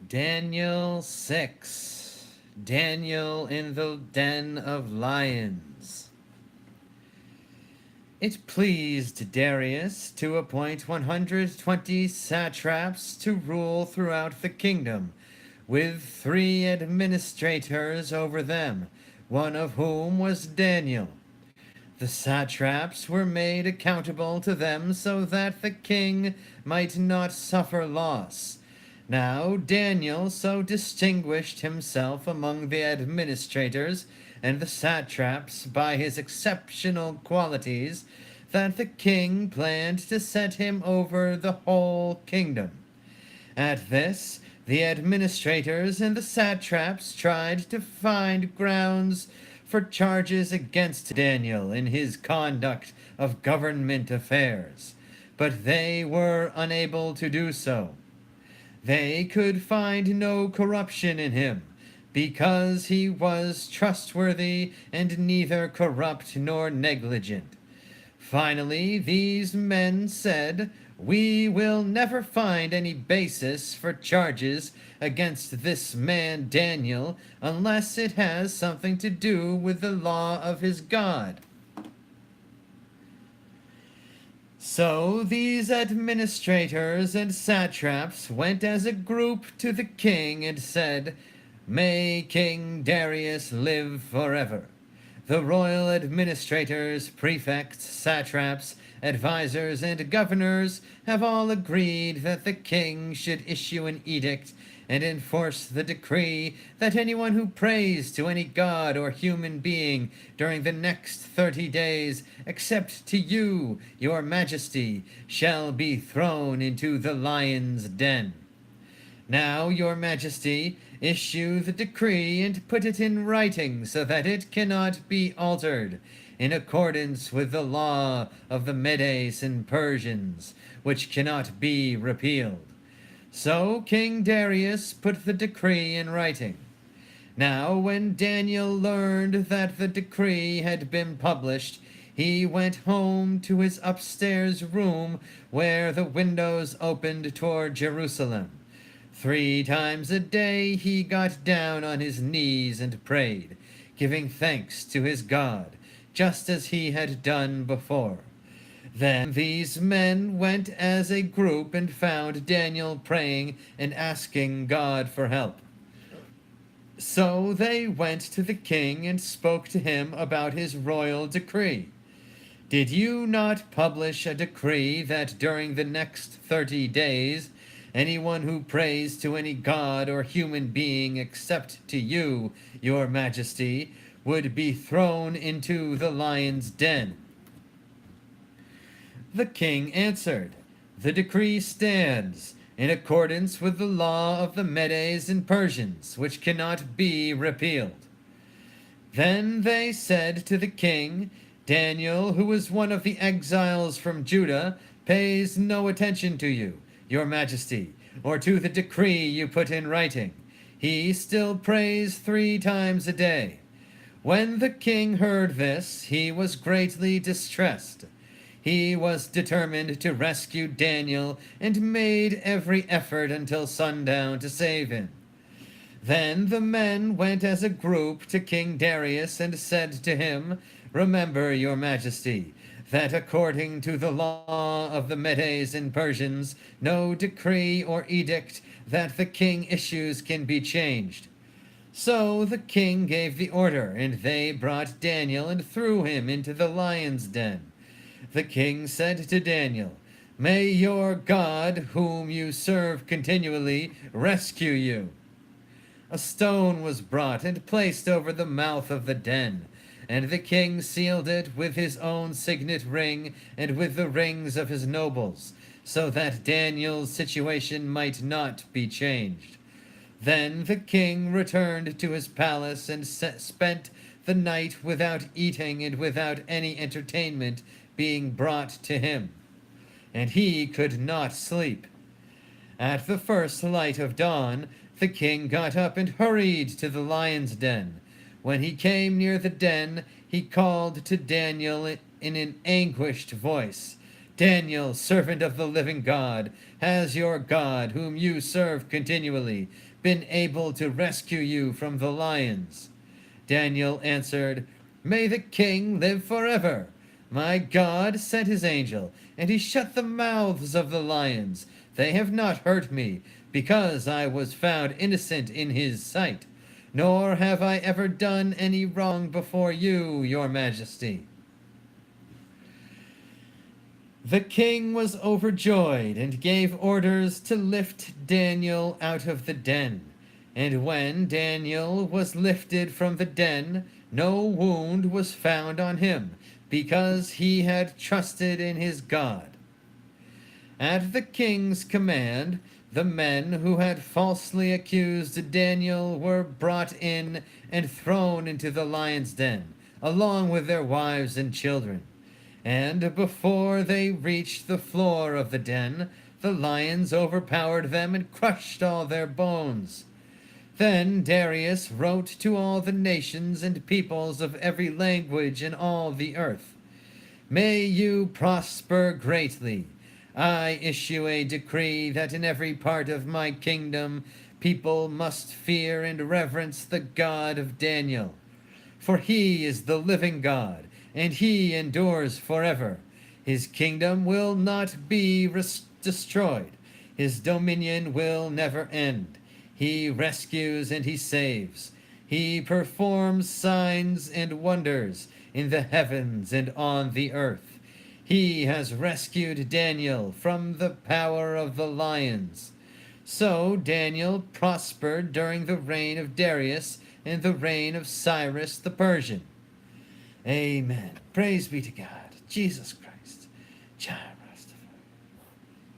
Daniel 6. Daniel in the den of lions. It pleased Darius to appoint 120 satraps to rule throughout the kingdom, with 3 administrators over them, one of whom was Daniel. The satraps were made accountable to them so that the king might not suffer loss. Now Daniel so distinguished himself among the administrators and the satraps by his exceptional qualities that the king planned to set him over the whole kingdom. At this, the administrators and the satraps tried to find grounds for charges against Daniel in his conduct of government affairs, but they were unable to do so. They could find no corruption in him, because he was trustworthy and neither corrupt nor negligent. Finally, these men said, "We will never find any basis for charges against this man Daniel unless it has something to do with the law of his God." So these administrators and satraps went as a group to the king and said, "May King Darius live forever." The royal administrators, prefects, satraps, advisors, and governors have all agreed that the king should issue an edict and enforce the decree that anyone who prays to any god or human being during the next 30 days, except to you, your majesty, shall be thrown into the lion's den. Now, your majesty, issue the decree and put it in writing so that it cannot be altered, in accordance with the law of the Medes and Persians, which cannot be repealed. So King Darius put the decree in writing. Now, when Daniel learned that the decree had been published, he went home to his upstairs room where the windows opened toward Jerusalem. 3 times a day he got down on his knees and prayed, giving thanks to his God, just as he had done before. Then these men went as a group and found Daniel praying and asking God for help. So they went to the king and spoke to him about his royal decree. "Did you not publish a decree that during the next 30 days anyone who prays to any god or human being except to you, your majesty, would be thrown into the lion's den?" The king answered, "The decree stands, in accordance with the law of the Medes and Persians, which cannot be repealed." Then they said to the king, "Daniel, who is one of the exiles from Judah, pays no attention to you, your majesty, or to the decree you put in writing. He still prays 3 times a day." When the king heard this, he was greatly distressed. He was determined to rescue Daniel and made every effort until sundown to save him. Then the men went as a group to King Darius and said to him, "Remember, your majesty, that according to the law of the Medes and Persians, no decree or edict that the king issues can be changed." So the king gave the order, and they brought Daniel and threw him into the lion's den. The king said to Daniel, "May your God, whom you serve continually, rescue you." A stone was brought and placed over the mouth of the den, and the king sealed it with his own signet ring and with the rings of his nobles, so that Daniel's situation might not be changed. Then the king returned to his palace and spent the night without eating and without any entertainment being brought to him, and he could not sleep. At the first light of dawn, the king got up and hurried to the lion's den. When he came near the den, he called to Daniel in an anguished voice, Daniel, servant of the living God, has your God, whom you serve continually, been able to rescue you from the lions?" Daniel answered, "May the king live forever! My God sent his angel, and he shut the mouths of the lions. They have not hurt me, because I was found innocent in his sight. Nor have I ever done any wrong before you, your majesty." The king was overjoyed and gave orders to lift Daniel out of the den. And when Daniel was lifted from the den, no wound was found on him, because he had trusted in his God. At the king's command, the men who had falsely accused Daniel were brought in and thrown into the lion's den, along with their wives and children. And before they reached the floor of the den, the lions overpowered them and crushed all their bones. Then Darius wrote to all the nations and peoples of every language in all the earth, "May you prosper greatly. I issue a decree that in every part of my kingdom people must fear and reverence the God of Daniel. For he is the living God, and he endures forever. His kingdom will not be destroyed. His dominion will never end. He rescues and he saves. He performs signs and wonders in the heavens and on the earth. He has rescued Daniel from the power of the lions." So Daniel prospered during the reign of Darius and the reign of Cyrus the Persian. Amen. Praise be to God. Jesus Christ. Child.